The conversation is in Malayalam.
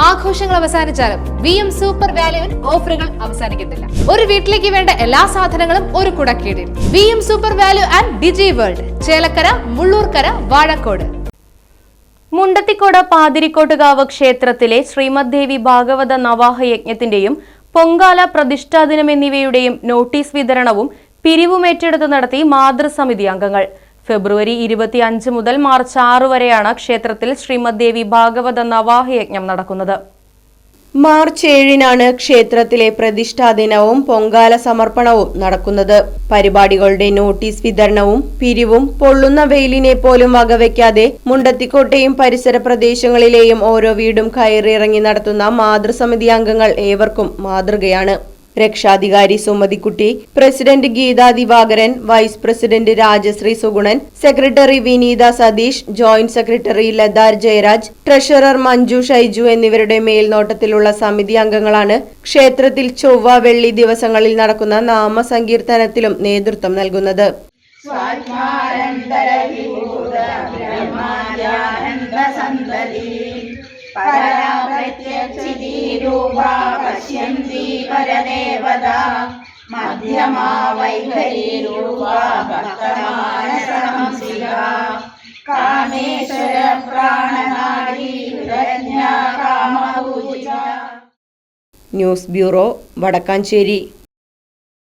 ആഘോഷങ്ങൾ അവസാനിച്ചാലും VM സൂപ്പർ വാല്യുവിൽ ഓഫറുകൾ അവസാനിക്കുന്നില്ല. ഒരു വീട്ടിലേക്ക് വേണ്ട എല്ലാ സാധനങ്ങളും ഒരു കുടക്കീഴിൽ. VM super value and digi world, Chelakkara, Mullurkara, Vazhakkode. Mundathikode Pathirikottukavu ക്ഷേത്രത്തിലെ ശ്രീമദ് ദേവി ഭാഗവത നവാഹ യജ്ഞത്തിന്റെയും പൊങ്കാല പ്രതിഷ്ഠാ ദിനം എന്നിവയുടെയും നോട്ടീസ് വിതരണവും പിരിവും ഏറ്റെടുത്ത് നടത്തി മാതൃസമിതി അംഗങ്ങൾ. ഫെബ്രുവരി 25 മുതൽ മാർച്ച് 6 വരെയാണ് ക്ഷേത്രത്തിൽ ശ്രീമദ് ദേവി ഭാഗവത നവാഹ യജ്ഞം നടക്കുന്നത്. മാർച്ച് 7-നാണ് ക്ഷേത്രത്തിലെ പ്രതിഷ്ഠാ ദിനവും പൊങ്കാല സമർപ്പണവും നടക്കുന്നത്. പരിപാടികളുടെ നോട്ടീസ് വിതരണവും പിരിവും പൊള്ളുന്ന വെയിലിനെ പോലും വകവയ്ക്കാതെ മുണ്ടത്തിക്കോട്ടെയും പരിസര പ്രദേശങ്ങളിലെയും ഓരോ വീടും കയറിയിറങ്ങി നടത്തുന്ന മാതൃസമിതി അംഗങ്ങൾ ഏവർക്കും മാതൃകയാണ്. രക്ഷാധികാരി Sumathikutty, president Geetha Divakaran, vice president Rajasree Sugunan, secretary Vineetha Satheesh, joint secretary ലതാർ ജയരാജ്, ട്രഷറർ മഞ്ജു ഷൈജു എന്നിവരുടെ മേൽനോട്ടത്തിലുള്ള സമിതി അംഗങ്ങളാണ് ക്ഷേത്രത്തിൽ ചൊവ്വ, വെള്ളി ദിവസങ്ങളിൽ നടക്കുന്ന നാമസങ്കീർത്തനത്തിലും നേതൃത്വം നൽകുന്നത്. News bureau, Vadakkanchery.